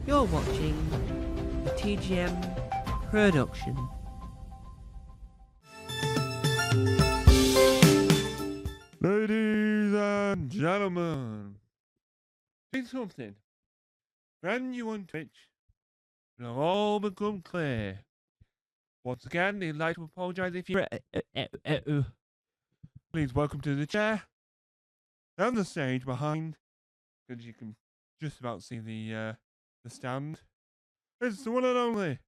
You're watching the TGM production. Ladies and gentlemen, doing something brand new on Twitch will all become clear. Once again, I'd like to apologise if you please welcome to the chair and the stage behind, because you can just about see the stand. It's the one and only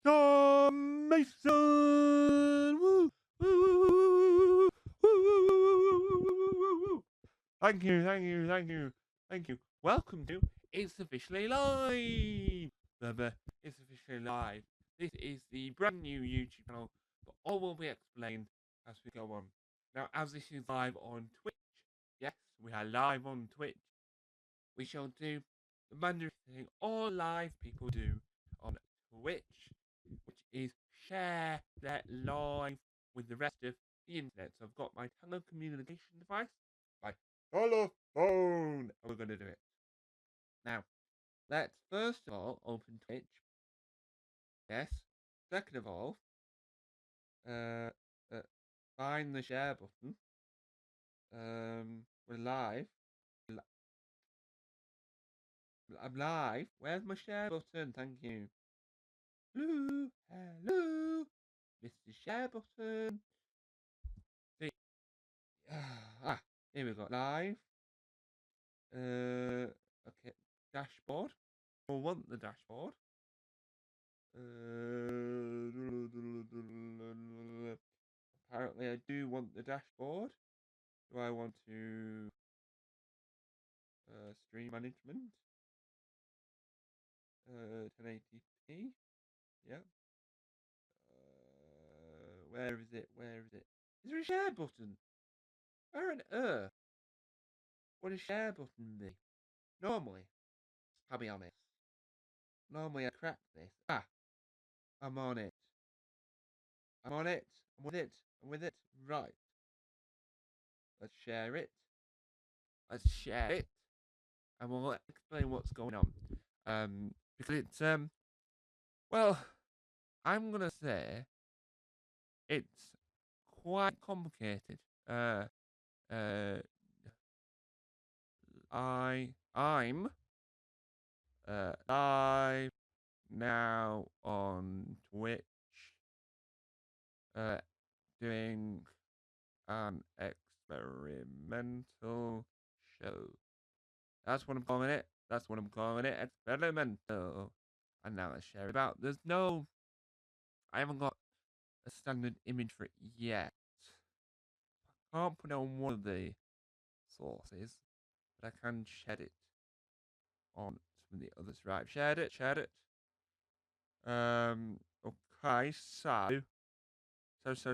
Tom Mason. Woo, woo, woo, woo, woo, woo, woo. Thank you, thank you, thank you, thank you. Welcome to It's Officially Live. It's Officially Live. This is the brand new YouTube channel, but all will be explained as we go on. Now, as this is live on Twitch, yes, we are live on Twitch. We shall do the mandatory thing all live people do on Twitch, which is share that live with the rest of the internet. So I've got my telecommunication device, my telephone, and we're going to do it. Now, let's first of all open Twitch. Yes. Second of all, find the share button. We're live. I'm live. Where's my share button? Thank you. Hello, hello, Mr. Share button. See, here we go. Live. Okay. Dashboard. I want the dashboard. Apparently, I do want the dashboard. Do I want to stream management? 1080p. Yeah. Where is it? Where is it? Is there a share button? Where on earth would a share button be? Normally, I'll be honest. Normally I crack this. I'm on it. I'm on it. I'm with it. I'm with it. Right. Let's share it. Let's share it. And we'll explain what's going on. Because it's well, I'm gonna say it's quite complicated. I'm live now on Twitch, doing an experimental show. That's what I'm calling it. That's what I'm calling it. Experimental. And now let's share it out. I haven't got a standard image for it yet. I can't put it on one of the sources, but I can shed it on some of the others. Right, shared it. Okay, so let's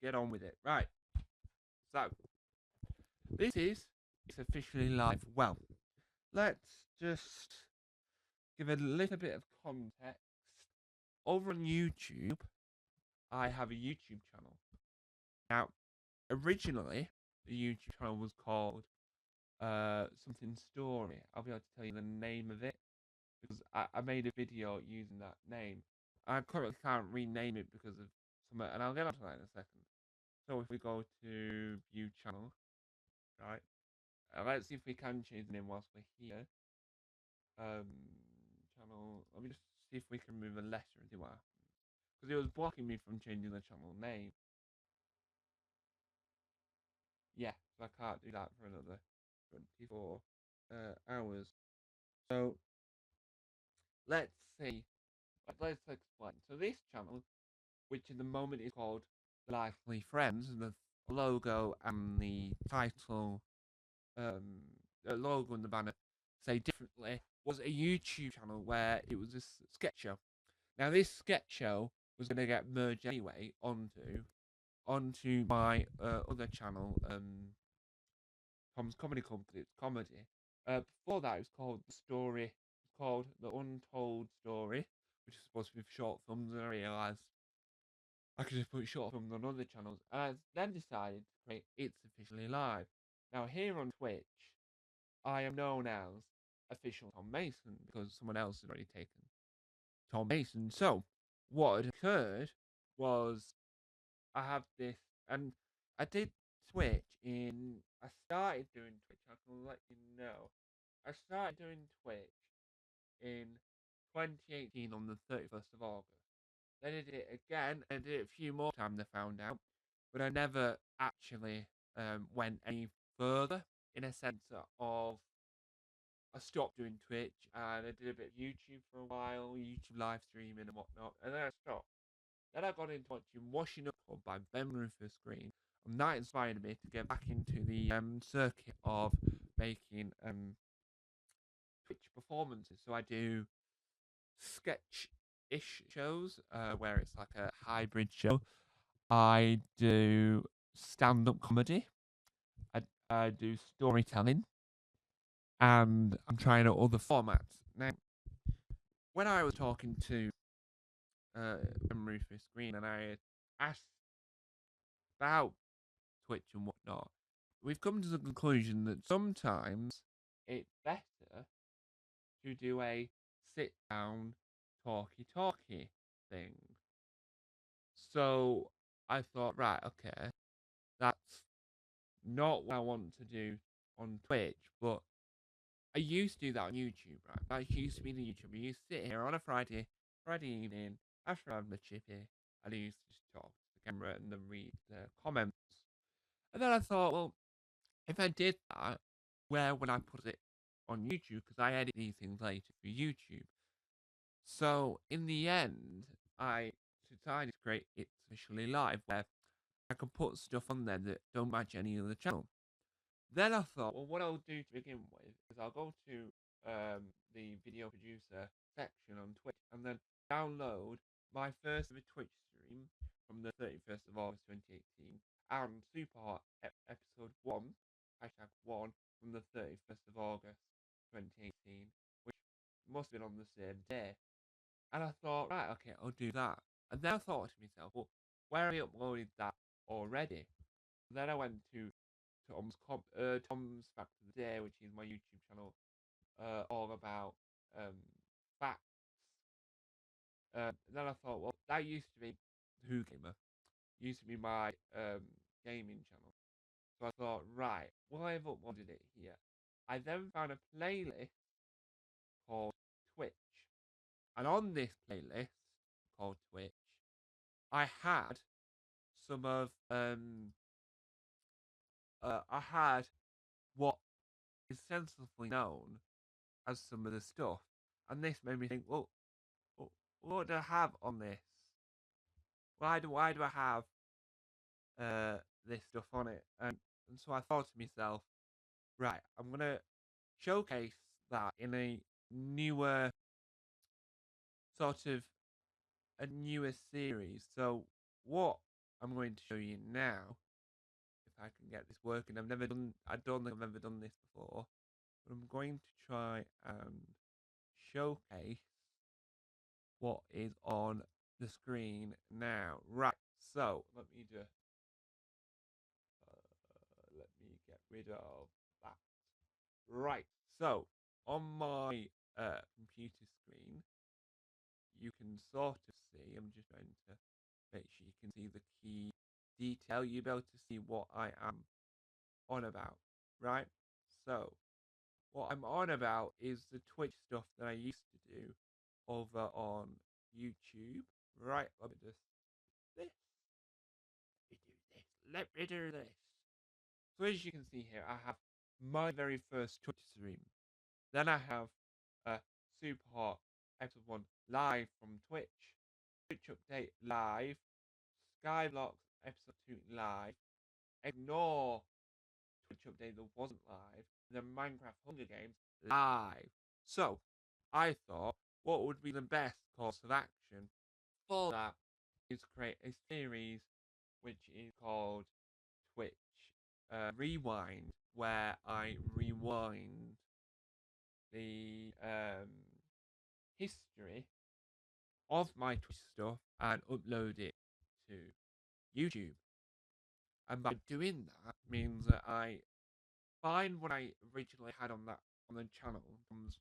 get on with it. Right. So it's officially live. Well, let's just give a little bit of context. Over on YouTube, I have a YouTube channel. Now, originally, the YouTube channel was called something story. I'll be able to tell you the name of it because I made a video using that name. I currently can't rename it because of something, and I'll get onto that in a second. So if we go to view channel, right? Let's see if we can change the name whilst we're here. Channel. Let me just see if we can remove a letter and see what happens. Because it was blocking me from changing the channel name. Yeah, so I can't do that for another 24 hours. So let's see. Let's explain. So this channel, which at the moment is called Lively Friends, and the logo and the title, the logo and the banner say differently, was a YouTube channel where it was a sketch show. Now this sketch show was going to get merged anyway onto my other channel, Tom's Comedy Company. It's comedy. Before that, it was called The Story. It's called The Untold Story, which is supposed to be short films, and I realised I could just put short films on other channels. And I then decided to create It's Officially Live. Now, here on Twitch, I am known as official Tom Mason because someone else had already taken Tom Mason. So what had occurred was I have this, and I did Twitch in. I started doing Twitch. I can let you know. I started doing Twitch in 2018 on the 31st of August. Then I did it again. I did it a few more times. I found out, but I never actually went any further in a sense of I stopped doing Twitch and I did a bit of YouTube for a while, YouTube live streaming and whatnot, and then I stopped. Then I got into watching Washing Up Club by Ben Rufus Green, and that inspired me to get back into the circuit of making Twitch performances. So I do sketch-ish shows, where it's like a hybrid show. I do stand-up comedy. I do storytelling, and I'm trying out other formats. Now, when I was talking to Rufus Green and I asked about Twitch and whatnot, we've come to the conclusion that sometimes it's better to do a sit down talkie thing. So I thought, right, okay, that's not what I want to do on Twitch, but I used to do that on YouTube, right? That used to be the YouTube. I used to sit here on a Friday evening after I had my chippy. I used to just talk to the camera and then read the comments. And then I thought, well, if I did that, where would I put it on YouTube? Because I edit these things later for YouTube. So in the end, I decided to create It's Officially Live, where I can put stuff on there that don't match any other channel. Then I thought, well, what I'll do to begin with is I'll go to the video producer section on Twitch and then download my first ever Twitch stream from the 31st of August 2018 and Superhot episode 1, hashtag 1, from the 31st of August 2018, which must have been on the same day. And I thought, right, okay, I'll do that. And then I thought to myself, well, where have I uploaded that already? And then I went to Tom's Fact of the Day, which is my YouTube channel, all about facts. Then I thought, well, that used to be Who Gamer, used to be my gaming channel. So I thought, right, well, I've uploaded it here. I then found a playlist called Twitch, and on this playlist called Twitch, I had some of I had what is sensibly known as some of the stuff, and this made me think, well, what do I have on this? Why do I have this stuff on it? And so I thought to myself, right, I'm gonna showcase that in a newer sort of a newer series. So what I'm going to show you now, if I can get this working, I don't think I've ever done this before, but I'm going to try and showcase what is on the screen now. Right, so let me get rid of that. Right, so on my computer screen, you can sort of see, I'm just trying to make sure you can see the key detail. You'll be able to see what I am on about, right? So what I'm on about is the Twitch stuff that I used to do over on YouTube. Right, let me just this. Let me do this. So as you can see here, I have my very first Twitch stream. Then I have Super Hot episode 1 live from Twitch, Twitch Update live, Skyblocks episode 2 live, Ignore Twitch Update that wasn't live, and then Minecraft Hunger Games live. So I thought, what would be the best course of action for that is create a series which is called Twitch Rewind, where I rewind the history of my Twitch stuff and upload it to YouTube. And by doing that means that I find what I originally had on that on the channel, becomes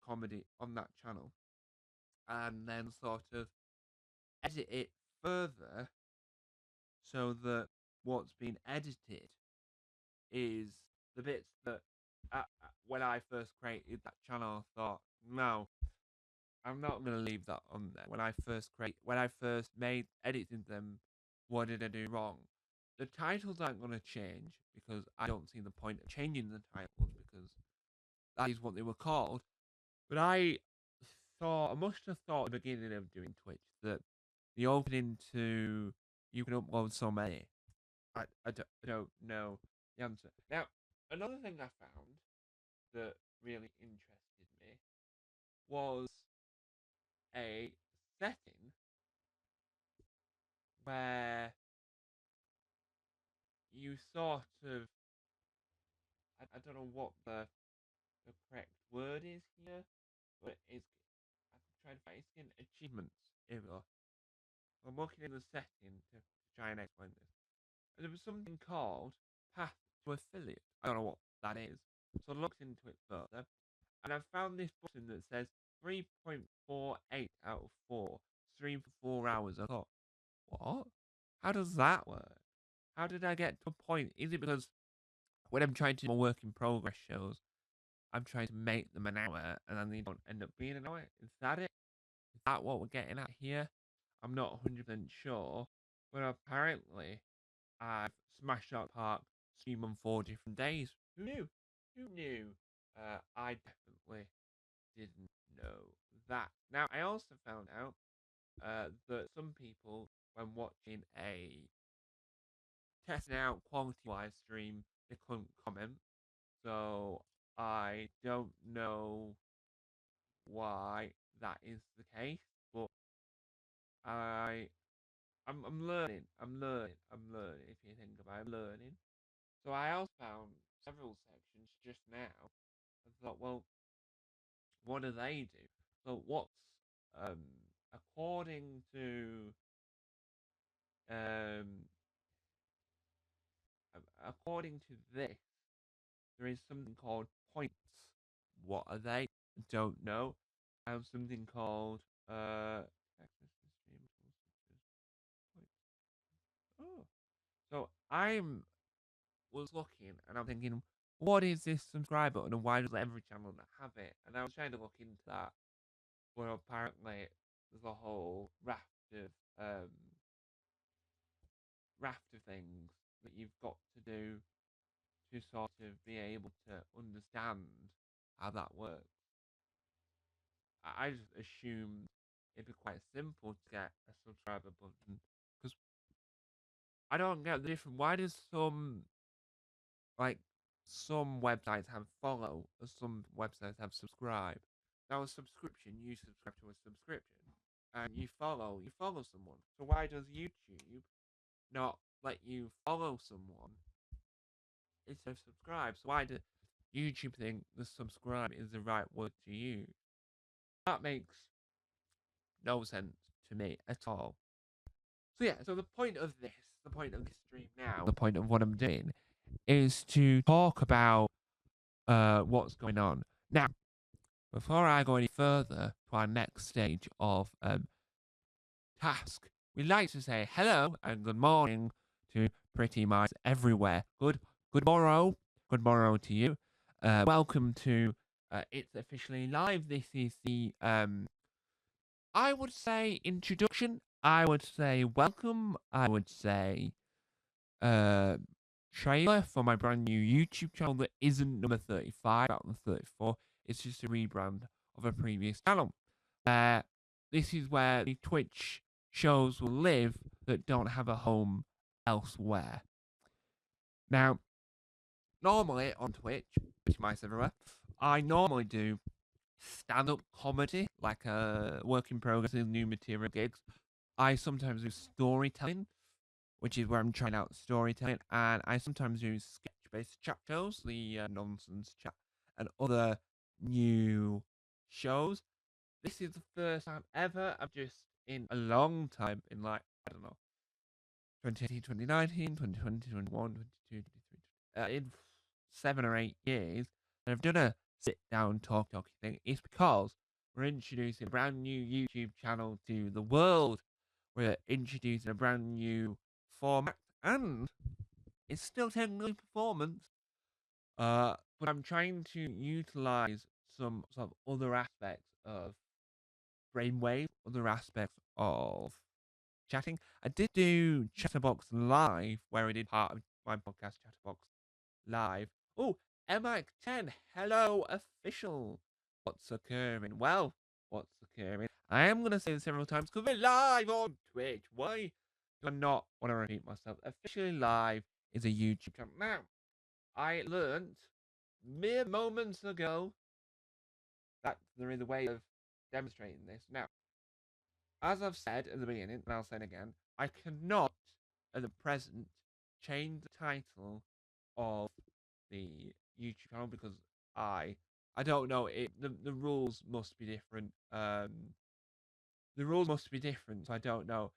comedy on that channel, and then sort of edit it further so that what's been edited is the bits that when I first created that channel, I thought, no, I'm not gonna leave that on there. When I first made edited them, what did I do wrong? The titles aren't gonna change because I don't see the point of changing the titles because that is what they were called. But I must have thought at the beginning of doing Twitch that the opening to you can upload so many. I don't know the answer. Now, another thing I found that really interested me was a setting where you sort of I don't know what the correct word is here, but it's I'm trying to find it's in achievements era. I'm looking in the setting to try and explain this. And there was something called Path to Affiliate. I don't know what that is. So I looked into it further, and I found this button that says 3.48 out of 4. Stream for 4 hours. I thought, what? How does that work? How did I get to a point? Is it because when I'm trying to do my work in progress shows, I'm trying to make them an hour, and then they don't end up being an hour? Is that it? Is that what we're getting at here? I'm not 100% sure, but apparently I've smashed out Park stream on 4 different days. Who knew? Who knew? I definitely didn't know that. Now, I also found out that some people, when watching a testing out quality live stream, they couldn't comment. So I don't know why that is the case, but I'm learning. I'm learning. I'm learning. If you think about it, I'm learning. So I also found several sections just now. I thought, well, what do they do? So what's um according to um according to this, there is something called points. What are they? Don't know. I have something called access to stream points. Oh, so I'm was looking and I'm thinking, what is this subscribe button and why does every channel not have it? And I was trying to look into that, but apparently there's a whole raft of things that you've got to do to sort of be able to understand how that works. I just assumed it'd be quite simple to get a subscriber button because I don't get the difference. Why does some websites have follow, or some websites have subscribe? Now a subscription, you subscribe to a subscription, and you follow someone. So why does YouTube not let you follow someone instead of subscribe? So why does YouTube think the subscribe is the right word to use? That makes no sense to me at all. So yeah, so the point of this stream now, the point of what I'm doing, is to talk about what's going on. Now, before I go any further to our next stage of task, we'd like to say hello and good morning to pretty much everywhere. Good morrow. Good morrow to you. Welcome to It's Officially Live. This is the I would say introduction. I would say welcome. I would say trailer for my brand new YouTube channel that isn't number 35 out of the 34. It's just a rebrand of a previous channel. This is where the Twitch shows will live that don't have a home elsewhere. Now, normally on Twitch, which mice everywhere, I normally do stand-up comedy, like a work in progress and new material gigs. I sometimes do storytelling, which is where I'm trying out storytelling, and I sometimes do sketch-based chat shows, the nonsense chat, and other new shows. This is the first time ever I've just in a long time, in like, I don't know, 2018, 2019, 2020, 2021, 22, 23, in 7 or 8 years, and I've done a sit down talk thing. It's because we're introducing a brand new YouTube channel to the world. We're introducing a brand new format, and it's still technically performance. But I'm trying to utilize some sort of other aspects of Brainwave, other aspects of chatting. I did do Chatterbox Live, where I did part of my podcast, Chatterbox Live. Oh, MX10, hello, official. What's occurring? Well, what's occurring? I am going to say this several times because we're live on Twitch. Why do I not want to repeat myself? Officially Live is a YouTube channel. Now, I learned mere moments ago that there is a way of demonstrating this. Now, as I've said at the beginning, and I'll say it again, I cannot, at the present, change the title of the YouTube channel because I don't know, the rules must be different. The rules must be different, so I don't know.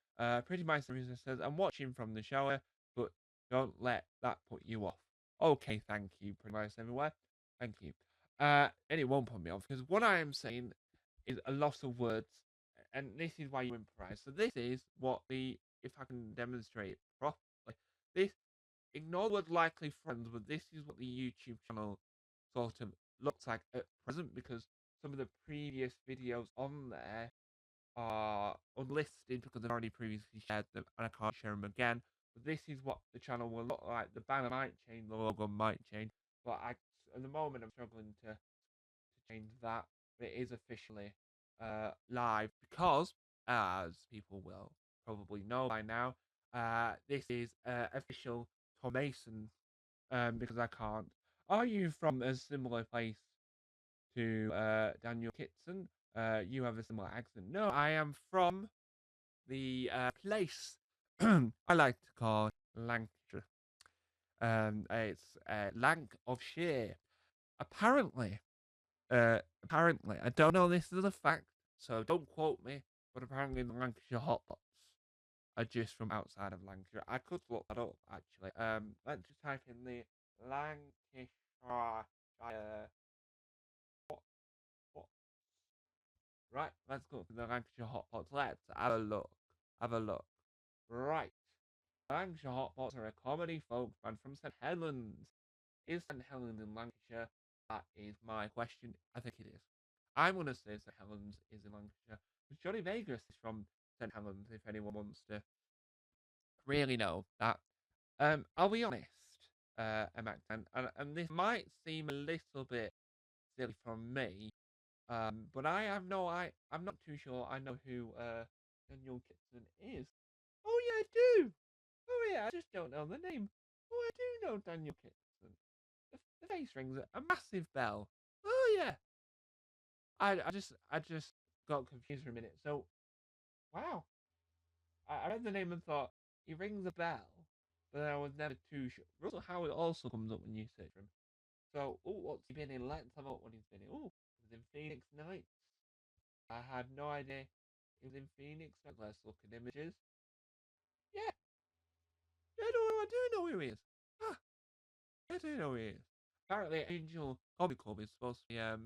Pretty much the reason says, I'm watching from the shower, but don't let that put you off. Okay, thank you, pretty much everywhere. Thank you. And it won't put me off, because what I am saying is a lot of words, and this is why you improvise. So this is what if I can demonstrate properly, this, ignore the word likely friends, but this is what the YouTube channel sort of looks like at present, because some of the previous videos on there are unlisted because I've already previously shared them and I can't share them again. But this is what the channel will look like. The banner might change, the logo might change, but at the moment I'm struggling to change that. But it is officially live because, as people will probably know by now, this is official Tom Mason, because I can't. Are you from a similar place to Daniel Kitson? You have a similar accent. No, I am from the place I like to call Lancashire. It's Lancashire. Apparently, I don't know this is a fact, so don't quote me, but apparently the Lancashire hotpots are just from outside of Lancashire. I could look that up, actually. Let's just type in the Lancashire hot. Right, let's go to the Lancashire hotpots. Let's have a look. Have a look. Right. Lancashire hotpots are a comedy folk band from St Helens. Is St Helens in Lancashire? That is my question. I think it is. I'm going to say St Helens is in Lancashire. But Johnny Vegas is from St Helens, if anyone wants to really know that. I'll be honest, Mac, and this might seem a little bit silly from me, but I'm not too sure I know who Daniel Kitson is. Oh yeah, I do. Oh yeah, I just don't know the name. Oh, I do know Daniel Kitson. The face rings a massive bell. Oh yeah. I just got confused for a minute. So wow. I read the name and thought he rings a bell, but then I was never too sure. Russell Howard also comes up when you search for him. So, what's he been in? Let's have a look what he's been in. Oh, he was in Phoenix Nights. I had no idea he was in Phoenix. Let's look at images. Yeah, I do know who he is. Ah, I do know who he is. Apparently, Angel Comic Club is supposed to be a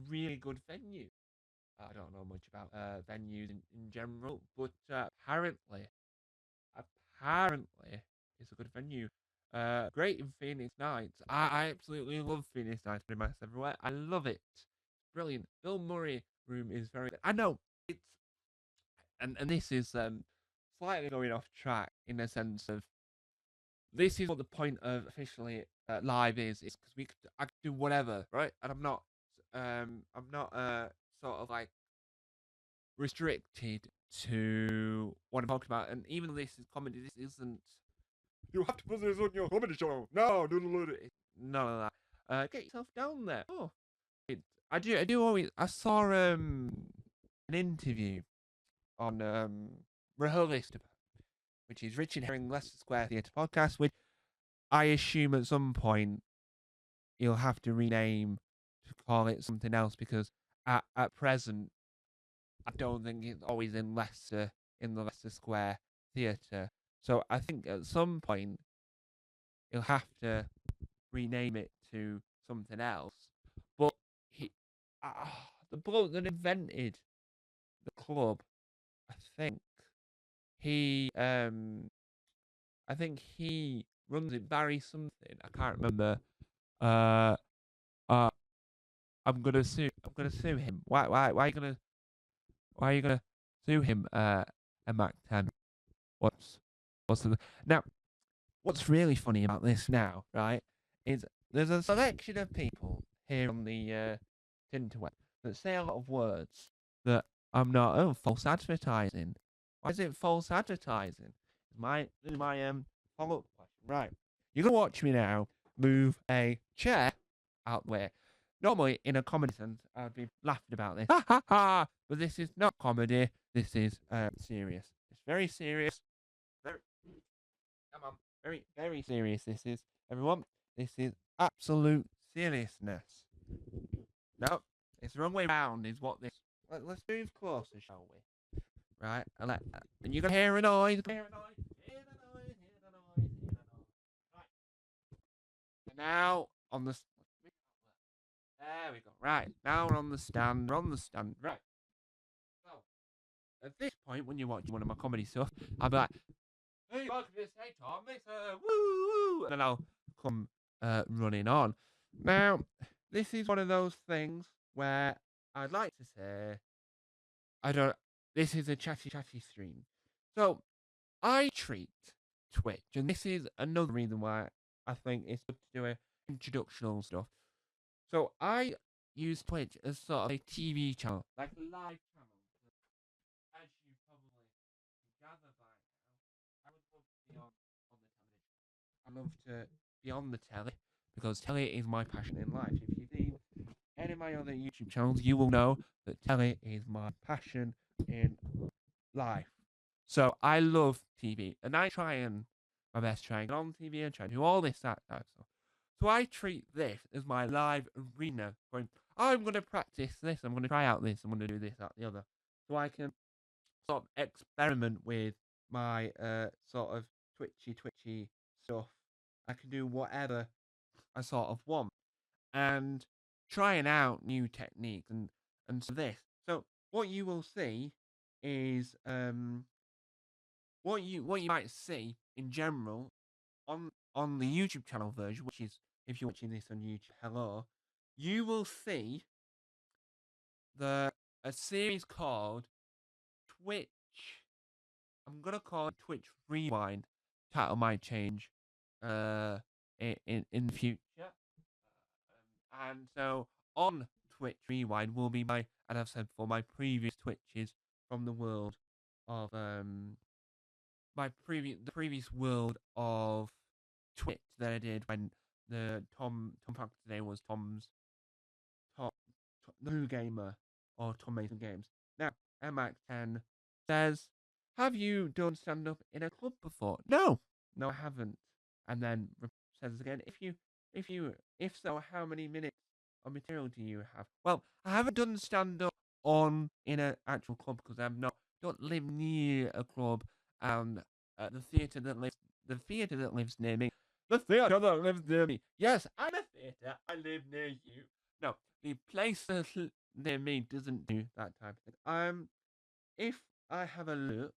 really good venue. I don't know much about venues in general, but apparently, it's a good venue. Great in Phoenix Nights. I absolutely love Phoenix Nights pretty much everywhere. I love it. Brilliant. Bill Murray room is very good. I know it's and this is slightly going off track in the sense of this is what the point of officially live is because I could do whatever, right? And I'm not sort of like restricted to what I'm talking about. And even though this is comedy, this isn't. You have to put this on your comedy show. No, none of that. Get yourself down there. Oh, I do always. I saw an interview on Rehearsed, which is Richard Herring Leicester Square Theatre podcast, which I assume at some point you'll have to rename to call it something else because at present I don't think it's always in Leicester in the Leicester Square Theatre. So I think at some point you'll have to rename it to something else. the bloke that invented the club, I think he I think he runs it, Barry something. I can't remember. Uh, uh, I'm gonna sue him. Why are you gonna sue him? Mac 10. What's what's the now? What's really funny about this now, right? Is there's a selection of people here on the interweb that say a lot of words that I'm not. Oh, false advertising. Why is it false advertising? This is my follow up question. Right, you're gonna watch me now move a chair out the way. Normally, in a comedy sense, I'd be laughing about this, ha ha ha. But this is not comedy. This is serious. It's very serious. Very, come on, very very serious. This is everyone. This is absolute seriousness. No, it's the wrong way round. Is what this. Let's move closer, shall we? Right, and you're gonna hear a noise. Hear a noise. Hear the noise. Hear the noise. Hear the noise. Right. And now on the. There we go. Right, now we're on the stand. We're on the stand. Right. So at this point, when you're watching one of my comedy stuff, I'll be like, "Hey, welcome to Hey Tom, Mixer, woo!" And then I'll come running on. Now, this is one of those things where I'd like to say, I don't. This is a chatty stream. So I treat Twitch, and this is another reason why I think it's good to do a introductional stuff. So I use Twitch as sort of a TV channel, like a live channel. As you probably can gather by now, I would love to be on the television. I love to be on the telly because telly is my passion in life. If you've seen any of my other YouTube channels, you will know that telly is my passion in life. So I love TV, and I try and my best try and get on TV and try and do all this that type of stuff. So I treat this as my live arena. Going, I'm going to practice this. I'm going to try out this. I'm going to do this, that, the other. So I can sort of experiment with my sort of twitchy stuff. I can do whatever I sort of want, and trying out new techniques and so this. So what you will see is what you might see in general on the YouTube channel version, which is if you're watching this on YouTube, hello, you will see a series called Twitch. I'm gonna call it Twitch Rewind. Title might change in the future. And so on Twitch Rewind will be and I've said for my previous Twitches from the world of the previous world of Twitch that I did when the Tom Fact today was Tom the Who Gamer or Tom Mason Games. Now, MX10 says, "Have you done stand up in a club before?" No, I haven't. And then says again, if so, how many minutes of material do you have? Well, I haven't done stand up in an actual club because don't live near a club, and the theatre that lives near me. The theatre that lives near me. Yes, I'm a theatre. I live near you. No, the place that near me doesn't do that type of thing. If I have a look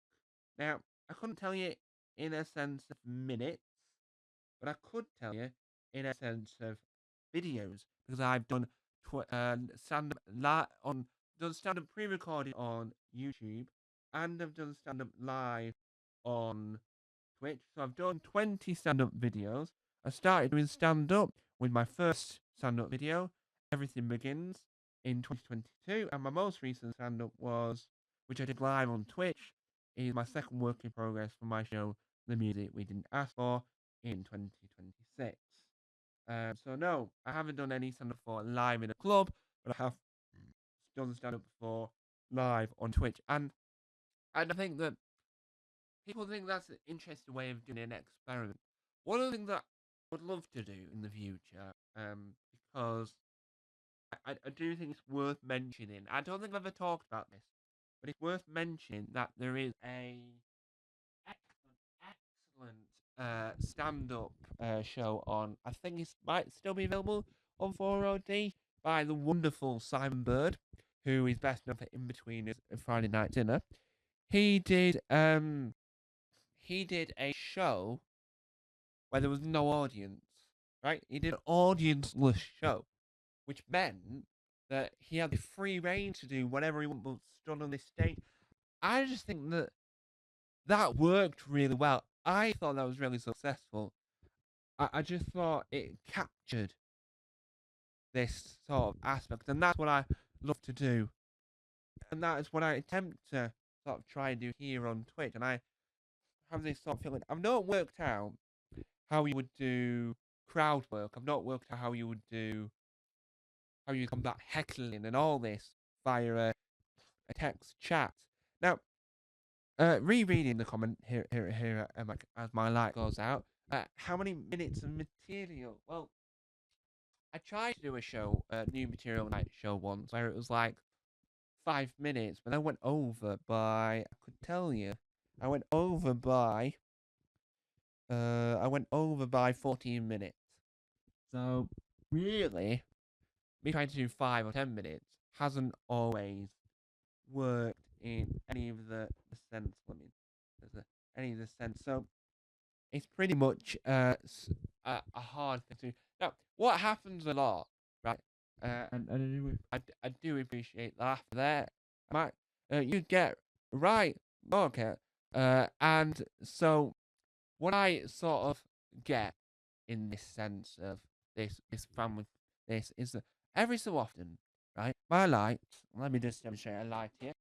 now, I couldn't tell you in a sense of minutes, but I could tell you in a sense of videos because I've done stand up done stand up pre-recorded on YouTube, and I've done stand up live on Twitch. So I've done 20 stand up videos. I started doing stand up with my first stand up video, Everything Begins, in 2022, and my most recent stand up which I did live on Twitch, is my second work in progress for my show, The Music We Didn't Ask For, in 2026. So no, I haven't done any stand up before live in a club, but I have done stand up before live on Twitch, and I think that people think that's an interesting way of doing an experiment. One of the things that I would love to do in the future, because I do think it's worth mentioning. I don't think I've ever talked about this, but it's worth mentioning that there is a excellent stand-up show on. I think it might still be available on 4OD. by the wonderful Simon Bird, who is best known for In Between and Friday Night Dinner. He did a show where there was no audience, right? He did an audienceless show, which meant that he had the free reign to do whatever he wanted but stood on this stage. I just think that worked really well. I thought that was really successful. I just thought it captured this sort of aspect, and that's what I love to do. And that is what I attempt to sort of try and do here on Twitch. And I have this sort of feeling I've not worked out how you would do crowd work. I've not worked out how you combat heckling and all this via a text chat. Now, rereading the comment here as my light goes out. How many minutes of material? Well, I tried to do a show, new material night show once, where it was like 5 minutes, but I went over by. I could tell you, I went over by 14 minutes. So really, me trying to do 5 or 10 minutes hasn't always worked in any of the sense. Any of the sense. So it's pretty much a hard thing to do. Now, what happens a lot, right? And I do appreciate that there. You get right, okay. And so what I sort of get in this sense of this family, this is that every so often, right? My lights. Let me just demonstrate a light here.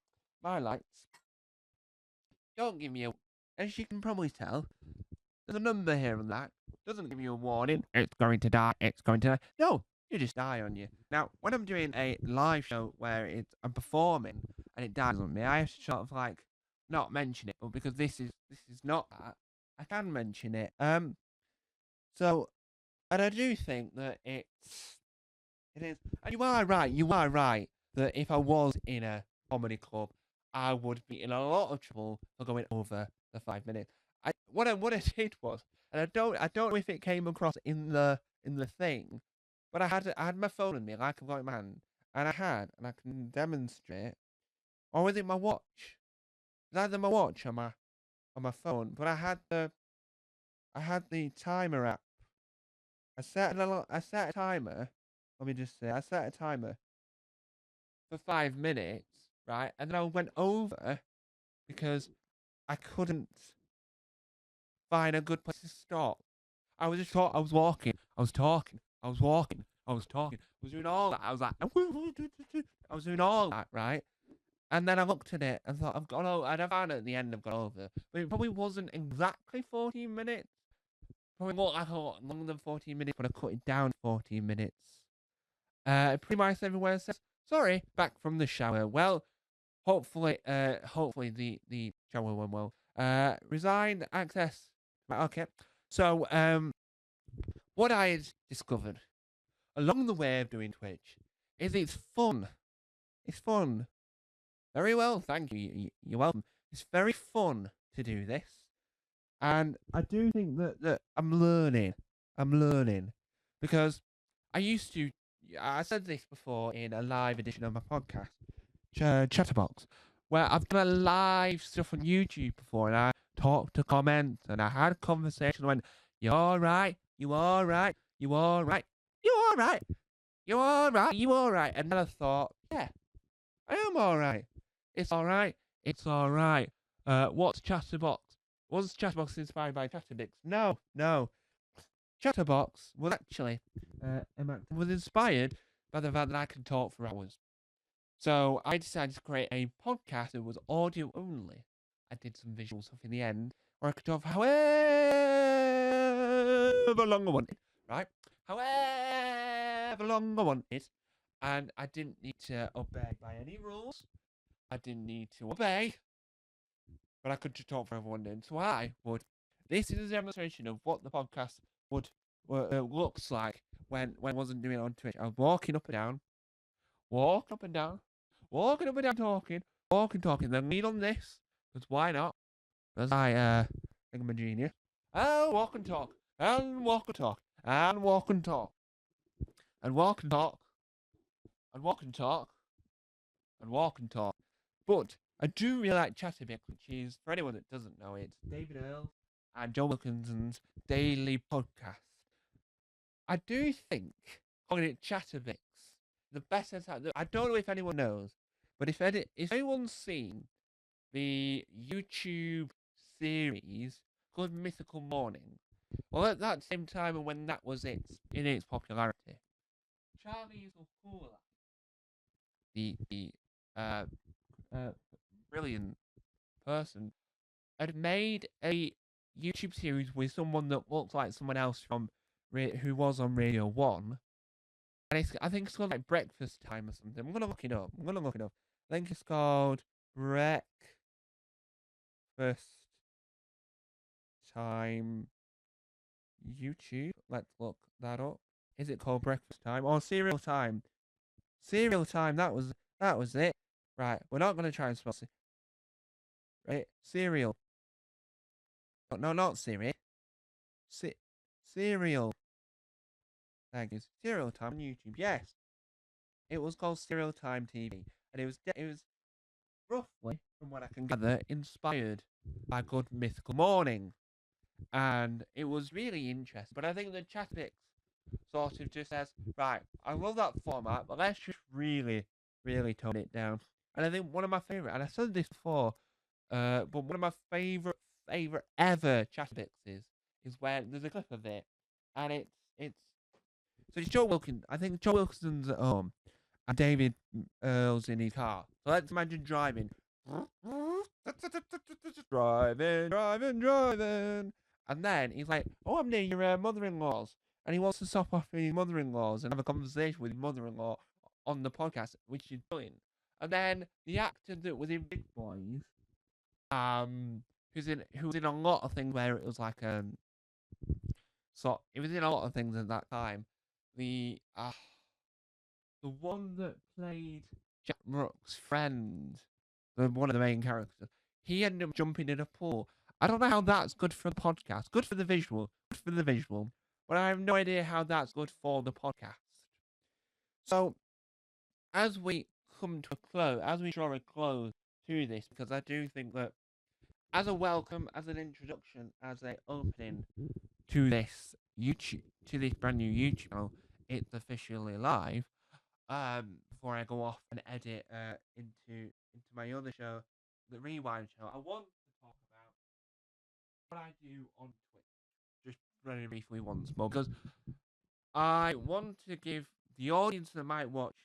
My lights don't give me a. As you can probably tell, there's a number here on that. Doesn't give you a warning. It's going to die. It's going to die. No, you just die on you. Now, when I'm doing a live show where I'm performing and it dies on me, I have to sort of like not mention it. But because this is not that, I can mention it. So, and I do think that it is. And you are right. You are right that if I was in a comedy club, I would be in a lot of trouble for going over the 5 minutes. What I did was, and I don't know if it came across in the thing, but I had my phone in me like I've got in my hand, and I can demonstrate, or was it my watch? It was either my watch or my phone, but I had the timer app. I set a timer. Let me just say, I set a timer for 5 minutes, right, and then I went over because I couldn't find a good place to stop. I was walking, I was talking, I was walking, I was talking, I was doing all that. I was like, I was doing all that, right? And then I looked at it and thought, I've gone over, and I found it at the end, I've gone over. But it probably wasn't exactly 14 minutes. Probably more like longer than 14 minutes, but I cut it down to 14 minutes. Pretty much everywhere says, sorry, back from the shower. Well, hopefully the shower went well. Resigned access. Okay. So, what I had discovered along the way of doing Twitch is it's fun. It's fun. Very well, thank you. You're welcome. It's very fun to do this. And I do think that I'm learning. Because I said this before in a live edition of my podcast, Chatterbox, where I've done a live stuff on YouTube before, and I talked to comments, and I had a conversation, and went, you're all right, you all right, you all right, you all right, you all right, you all right. And then I thought, yeah, I am all right. It's all right. It's all right. What's Chatterbox? Was Chatterbox inspired by Chatterbix? No. Chatterbox was actually was inspired by the fact that I can talk for hours. So I decided to create a podcast that was audio only. I did some visual stuff in the end, where I could talk for however long I wanted, right? However long I wanted. And I didn't need to obey by any rules. I didn't need to obey. But I could just talk for everyone then. So I would. This is a demonstration of what the podcast looks like when I wasn't doing it on Twitch. I was walking up and down, talking, then lean on this, because why not? Because I think I'm a genius. And walk and talk, and walk and talk, and walk and talk, and walk and talk, and walk and talk and walk and talk. But I do really like Chatterbix, which is, for anyone that doesn't know it, David Earl and Joe Wilkinson's daily podcast. I do think calling it Chatterbix the best time. I don't know if anyone knows, but if anyone's seen the YouTube series called Mythical Morning, well, at that same time and when that was in its popularity, Charlie Zukula, the uh, uh, brilliant person, had made a YouTube series with someone that looks like someone else from who was on Radio One, and I think it's called like Breakfast Time or something. I'm gonna look it up. I think it's called Breakfast Time YouTube. Let's look that up. Is it called Breakfast Time or Cereal Time? Cereal Time. That was it. Right. We're not gonna try and spell it. Right. Cereal. No, not cereal. Cereal. Thank you. Cereal Time on YouTube. Yes. It was called Cereal Time TV, and it was roughly, from what I can gather, inspired by Good Mythical Morning, and it was really interesting. But I think the Chatterix sort of just says, right, I love that format, but let's just really, really tone it down. And I think one of my favorite, and I said this before, but one of my favorite ever Chatterixes is where there's a clip of it, and it's so it's Joe Wilkins. I think Joe Wilkinson's at home, and David Earl's in his car. So let's imagine driving. Driving. And then he's like, oh, I'm near your mother-in-law's. And he wants to stop off with his mother-in-law's and have a conversation with his mother-in-law on the podcast, which is brilliant. And then the actor that was in Big Boys, who was in a lot of things where it was like, so it was in a lot of things at that time. The one that played Jack Rook's friend, one of the main characters, he ended up jumping in a pool. I don't know how that's good for the podcast. Good for the visual. But I have no idea how that's good for the podcast. So, as we draw a close to this, because I do think that as a welcome, as an introduction, as a opening to this brand new YouTube channel, it's officially live. Before I go off and edit into my other show, the Rewind Show, I want to talk about what I do on Twitch, just very briefly once more, because I want to give the audience that might watch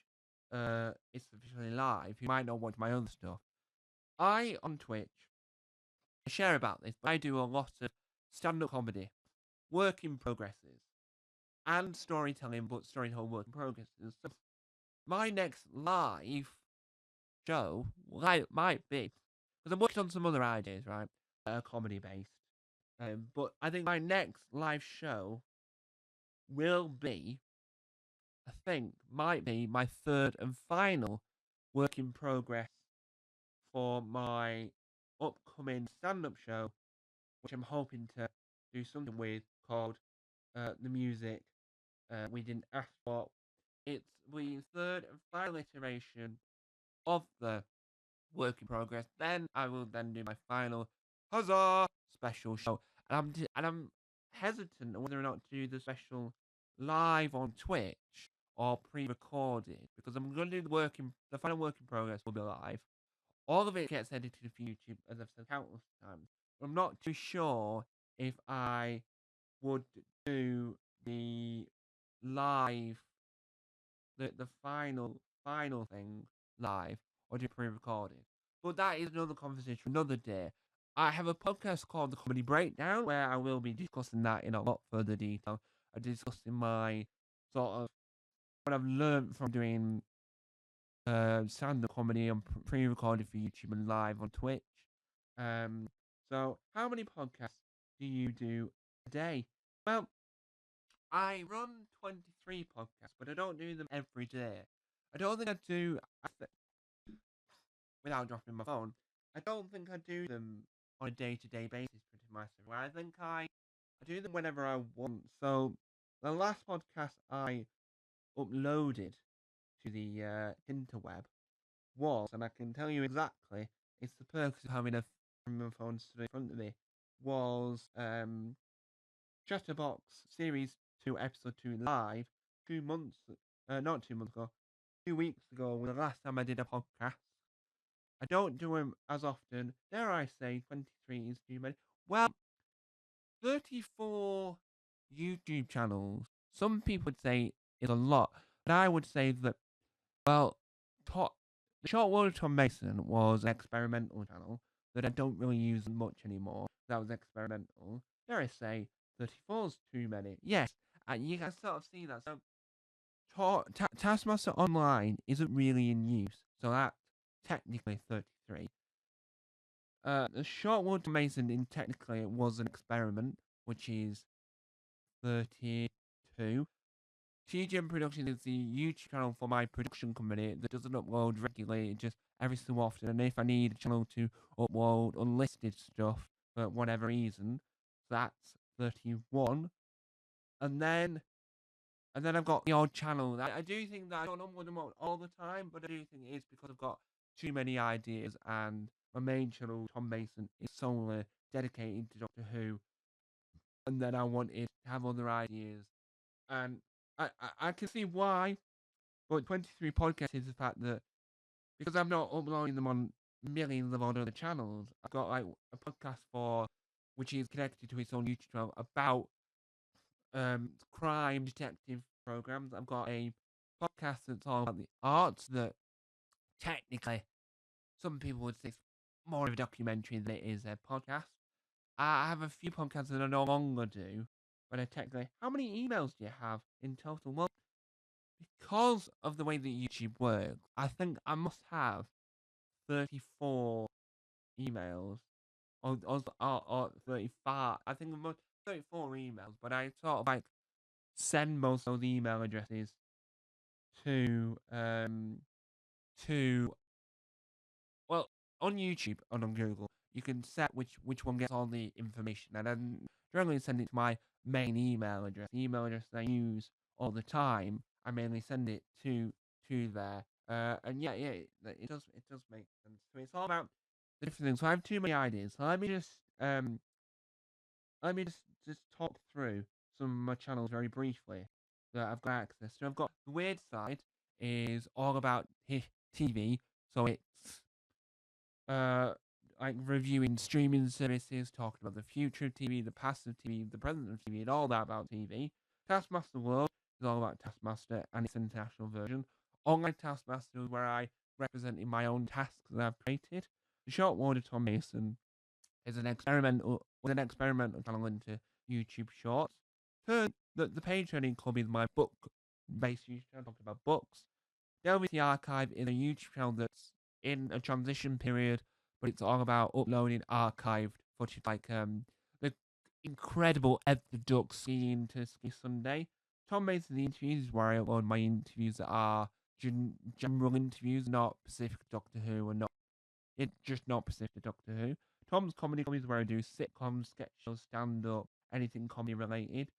it's officially live, who might not watch my other stuff. I on Twitch share about this, but I do a lot of stand-up comedy, work in progresses, and storytelling, but storytelling work in progresses. So my next live show might be, because I'm working on some other ideas, right? Comedy based. But I think my next live show will be, I think, might be my third and final work in progress for my upcoming stand-up show, which I'm hoping to do something with, called The Music We Didn't Ask For. It's the third and final iteration of the work in progress. Then I will then do my final huzzah special show, and I'm hesitant on whether or not to do the special live on Twitch or pre-recorded, because I'm going to do the final work in progress will be live. All of it gets edited for YouTube, as I've said countless times. But I'm not too sure if I would do the live, the final thing live, or do pre-recorded. But that is another conversation another day. I have a podcast called The Comedy Breakdown, where I will be discussing that in a lot further detail. I'm discussing my sort of what I've learned from doing stand-up comedy on pre-recorded for YouTube and live on Twitch. So how many podcasts do you do a day? Well, I run 23 podcasts, but I don't do them every day. I don't think I do, without dropping my phone, I don't think I do them on a day-to-day basis pretty much. Where I think I do them whenever I want. So the last podcast I uploaded to the interweb was, and I can tell you exactly, it's the perks of having a phone in front of me, was Chatterbox Series 2, Episode 2 live 2 months, not 2 months ago, 2 weeks ago, was the last time I did a podcast. I don't do them as often. Dare I say 23 is too many? Well, 34 YouTube channels. Some people would say is a lot, but I would say that, well, the Short World of Tom Mason was an experimental channel that I don't really use much anymore. That was experimental. Dare I say 34 is too many? Yes, and you can sort of see that. So, Taskmaster Online isn't really in use, so that's technically 33. The Short World of Mason, in technically, it was an experiment, which is 32. TGM Productions is the YouTube channel for my production company that doesn't upload regularly, just every so often. And if I need a channel to upload unlisted stuff for whatever reason, that's 31. And then I've got the odd channel. I do think that I don't upload them all the time, but I do think it is because I've got too many ideas, and my main channel, Tom Mason, is solely dedicated to Doctor Who. And then I wanted to have other ideas, and I can see why, but 23 podcasts is the fact that because I'm not uploading them on millions of other channels, I've got like a podcast which is connected to its own YouTube channel about crime detective programs. I've got a podcast that's all about the arts that technically some people would say it's more of a documentary than it is a podcast. I have a few podcasts that I no longer do, but I technically, how many emails do you have in total? Well, because of the way that YouTube works, I think I must have 34 emails or 35. I think I'm 34 emails, but I sort of like send most of those email addresses to to well, on YouTube and on Google, you can set which one gets all the information, and then generally send it to my main email address, the email address that I use all the time. I mainly send it to there. And yeah, it does make sense. So it's all about the different things. So I have too many ideas. So let me just talk through some of my channels very briefly that I've got access to. I've got the weird side is all about TV, so it's like reviewing streaming services, talking about the future of TV, the past of TV, the present of TV, and all that about TV. Taskmaster World is all about Taskmaster and its international version. Online Taskmaster is where I represented my own tasks that I've created. The Short World of Tom Mason is an experimental channel into YouTube Shorts. The Page Turning Club is my book-based YouTube channel talking about books. Delve into the Archive is a YouTube channel that's in a transition period, but it's all about uploading archived footage, like the incredible Ed the Duck skiing to Ski Sunday. Tom Mason the interviews is where I upload my interviews that are general interviews, not specific to Doctor Who, and not specific to Doctor Who. Tom's Comedy Club is where I do sitcoms, sketch shows, stand up, anything comedy related.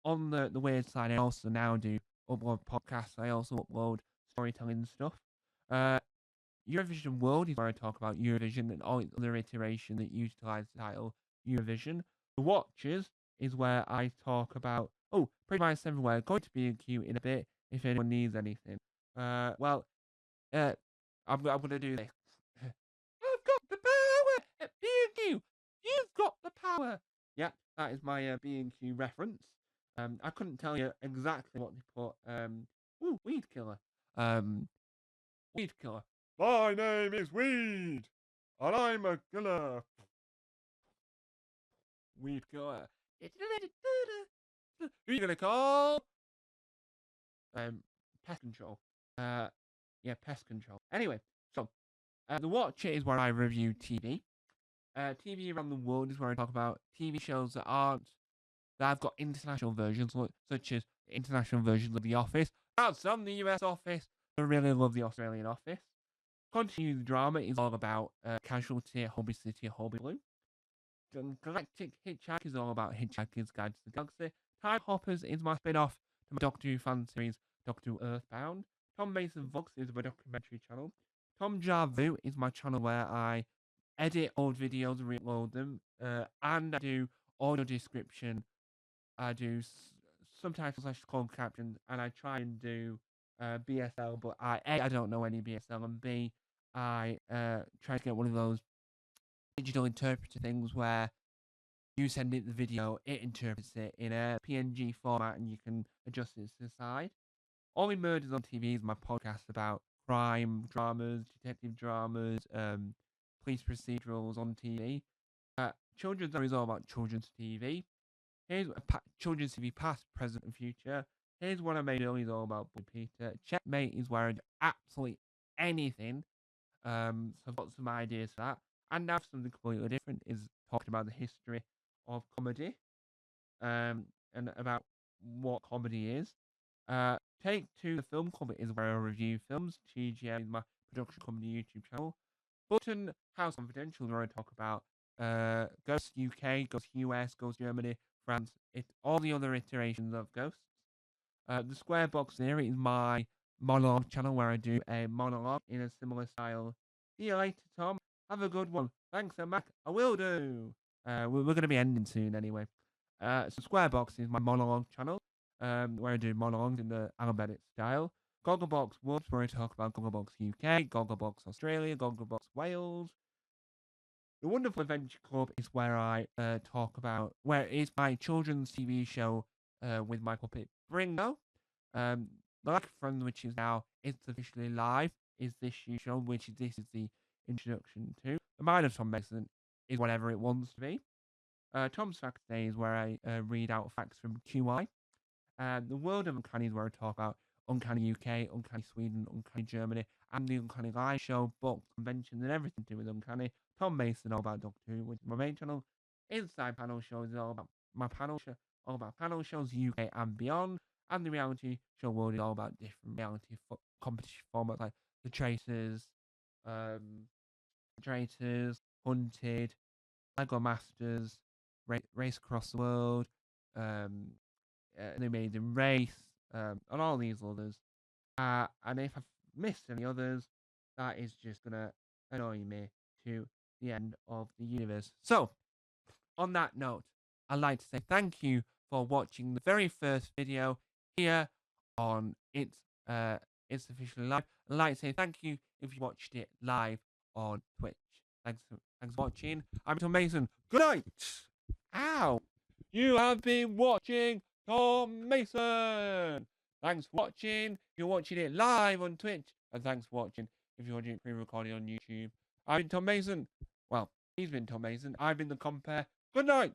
On the weird side, I also now do upload podcasts. I also upload storytelling stuff. Eurovision World is where I talk about Eurovision and all its other iteration that utilize the title Eurovision. The Watchers is where I talk about Pretty Mice Everywhere. Going to be cute in a bit if anyone needs anything. I'm gonna do this. I've got the power at B&Q. You've got the power. Yeah, that is my B&Q reference. I couldn't tell you exactly what they put. Weed killer. Weed killer. My name is Weed, and I'm a killer. Weed killer. Who are you gonna call? Pest control. Pest control. Anyway, so the Watcher is where I review TV. TV around the world is where I talk about TV shows that I've got international versions, such as international versions of The Office. That's on the US Office. I really love the Australian Office. Continued Drama is all about Casualty, Hobby City, Hobby Blue. Galactic Hitchhiker is all about Hitchhiker's Guide to the Galaxy. Time Hoppers is my spin-off to my Doctor Who fan series, Doctor Who Earthbound. Tom Mason Vlogs is my documentary channel. Tom Jarvu is my channel where I edit old videos and re-upload them. And I do audio description. I do subtitles / closed captions, and I try and do BSL, but I don't know any BSL, and B, I try to get one of those digital interpreter things where you send it the video, it interprets it in a PNG format, and you can adjust it to the side. Only Murders on TV is my podcast about crime dramas, detective dramas, police procedurals on TV. Children's Zone is all about children's TV. Here's children's TV past, present, and future. Here's one I made earlier, all about Boy Peter. Checkmate is where I do absolutely anything. So I've got some ideas for that. And now something completely different is talking about the history of comedy, and about what comedy is. Take Two, the film club, is where I review films. TGM is my production company YouTube channel. Button House Confidential is where I talk about Ghost UK, Ghost US, Ghost Germany, France, all the other iterations of Ghosts. The Square Box Theory is my monologue channel where I do a monologue in a similar style. See you later, Tom. Have a good one. Thanks, Mac. I will do. We're going to be ending soon anyway. So Square Box is my monologue channel, where I do monologues in the alphabetic style. Gogglebox Woods, where I talk about Gogglebox UK, Gogglebox Australia, Gogglebox Wales. The Wonderful Adventure Club is where I talk about, where it's my children's TV show with my puppet Bringo. The Lack of Friends, which is now It's Officially Live, is this show, which is the introduction to. The Mind of Tom Mason is whatever it wants to be. Tom's Facts Day is where I read out facts from QI. The World of Uncanny is where I talk about Uncanny UK, Uncanny Sweden, Uncanny Germany, and the Uncanny Live show, books, conventions, and everything to do with Uncanny. Tom Mason, all about Doctor Who, which is my main channel. Inside Panel Shows is all about my panel show, all about panel shows, UK and beyond. And the reality show world is all about different reality competition formats like The Traitors, Hunted, Lego Masters, Race Across the World, The Amazing Race, and all these others. And if I've missed any others, that is just going to annoy me to the end of the universe. So, on that note, I'd like to say thank you for watching the very first video here on It's Officially Live. I'd like to say thank you if you watched it live on Twitch. Thanks for watching. I'm Tom Mason. Good night. Ow. You have been watching Tom Mason. Thanks for watching. You're watching it live on Twitch. And thanks for watching if you're watching it pre-recorded on YouTube. I've been Tom Mason. Well, he's been Tom Mason. I've been the compare. Good night.